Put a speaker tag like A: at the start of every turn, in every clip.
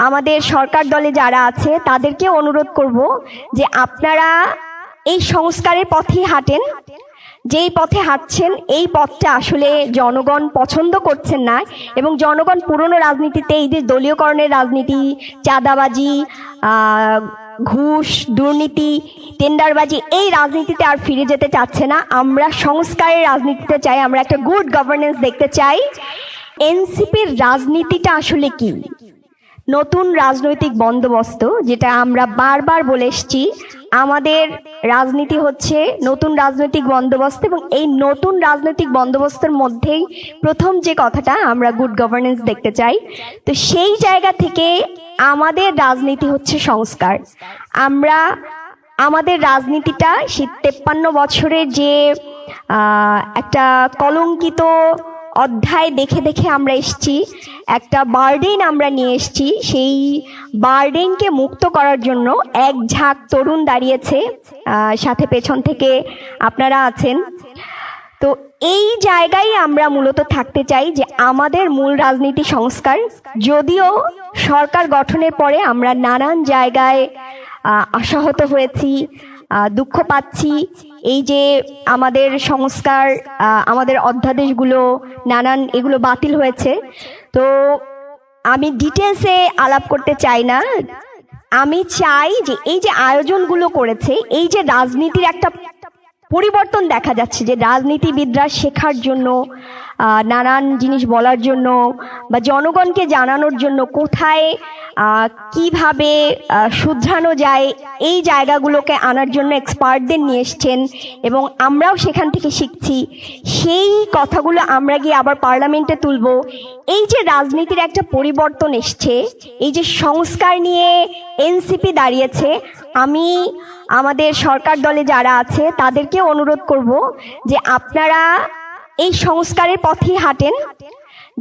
A: আমাদের সরকার দলে যারা আছে তাদেরকে অনুরোধ করব যে আপনারা এই সংস্কারের পথেই হাঁটেন। যেই পথে হাঁটছেন এই পথটা আসলে জনগণ পছন্দ করছেন না, এবং জনগণ পুরনো রাজনীতিতে এই যে দলীয়করণের রাজনীতি, চাঁদাবাজি, ঘুষ, দুর্নীতি, টেন্ডারবাজি, এই রাজনীতিতে আর ফিরে যেতে চাচ্ছে না। আমরা সংস্কারের রাজনীতিতে চাই, আমরা একটা গুড গভর্নেন্স দেখতে চাই। এনসিপির রাজনীতিটা আসলে কি? নতুন রাজনৈতিক বন্দোবস্ত, যেটা আমরা বারবার বলে এসেছি, আমাদের রাজনীতি হচ্ছে নতুন রাজনৈতিক বন্দোবস্ত, এবং এই নতুন রাজনৈতিক বন্দোবস্তের মধ্যেই প্রথম যে কথাটা, আমরা গুড গভর্নেন্স দেখতে চাই। তো সেই জায়গা থেকে আমাদের রাজনীতি হচ্ছে সংস্কার। আমরা আমাদের রাজনীতিটা সেই 53 বছরের যে একটা কলঙ্কিত অধ্যায় দেখে দেখে আমরা এসেছি, একটা বার্ডেন আমরা নিয়ে এসেছি। সেই বার্ডেনকে মুক্ত করার জন্য এক ঝাঁক তরুণ দাঁড়িয়েছে, সাথে পেছন থেকে আপনারা আছেন। তো এই জায়গায় আমরা মূলত থাকতে চাই যে আমাদের মূল রাজনীতি সংস্কার। যদিও সরকার গঠনের পরে আমরা নানান জায়গায় আশাহত হয়েছি, দুঃখ পাচ্ছি। এই যে আমাদের সংস্কার, আমাদের অধ্যাদেশগুলো নানান এগুলো বাতিল হয়েছে। তো আমি ডিটেলসে আলাপ করতে চাই না। আমি চাই যে এই যে আয়োজনগুলো করেছে, এই যে রাজনীতির একটা পরিবর্তন দেখা যাচ্ছে, যে রাজনীতিবিদরা শেখার জন্য, নানান জিনিস বলার জন্য বা জনগণকে জানানোর জন্য কোথায় কিভাবে শুধরানো যায়, এই জায়গাগুলোকে আনার জন্য এক্সপার্টদের নিয়ে এসছেন, এবং আমরাও সেখান থেকে শিখছি। সেই কথাগুলো আমরা গিয়ে আবার পার্লামেন্টে তুলব। এই যে রাজনীতির একটা পরিবর্তন এসছে, এই যে সংস্কার নিয়ে এনসিপি দাঁড়িয়েছে, আমি আমাদের সরকার দলে যারা আছে তাদেরকে অনুরোধ করব যে আপনারা এই সংস্কারের পথেই হাঁটেন।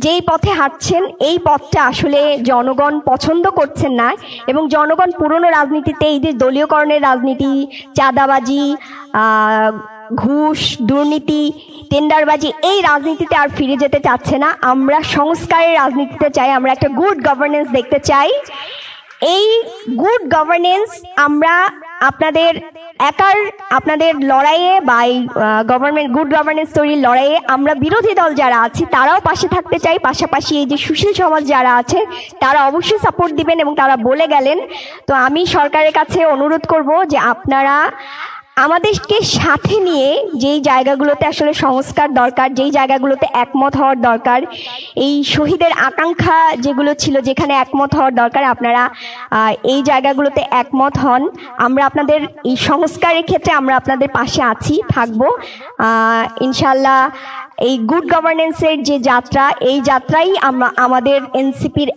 A: যেই পথে হাঁটছেন এই পথটা আসলে জনগণ পছন্দ করছেন না, এবং জনগণ পুরনো রাজনীতিতে এই যে দলীয়করণের রাজনীতি, চাঁদাবাজি, ঘুষ, দুর্নীতি, টেন্ডারবাজি, এই রাজনীতিতে আর ফিরে যেতে চাচ্ছে না। আমরা সংস্কারের রাজনীতিতে চাই, আমরা একটা গুড গভর্নেন্স দেখতে চাই। এই গুড গভর্নেন্স আমরা আপনাদের লড়াইয়ে বা এই গুড গভর্নেন্স তৈরির লড়াইয়ে আমরা বিরোধী দল যারা আছি তারাও পাশে থাকতে চাই। পাশাপাশি এই যে সুশীল সমাজ যারা আছে তারা অবশ্যই সাপোর্ট দিবেন, এবং তারা বলে গেলেন। তো আমি সরকারের কাছে অনুরোধ করব যে আপনারা আমাদেরকে সাথে নিয়ে যেই জায়গাগুলোতে আসলে সংস্কার দরকার, যেই জায়গাগুলোতে একমত হওয়ার দরকার, এই শহীদের আকাঙ্ক্ষা যেগুলো ছিল যেখানে একমত হওয়ার দরকার, আপনারা এই জায়গাগুলোতে একমত হন। আমরা আপনাদের এই সংস্কারের ক্ষেত্রে আমরা আপনাদের পাশে আছি, থাকবো ইনশাল্লাহ। এই গুড গভর্নেন্সের যে যাত্রা, এই যাত্রাই আমাদের এনসিপির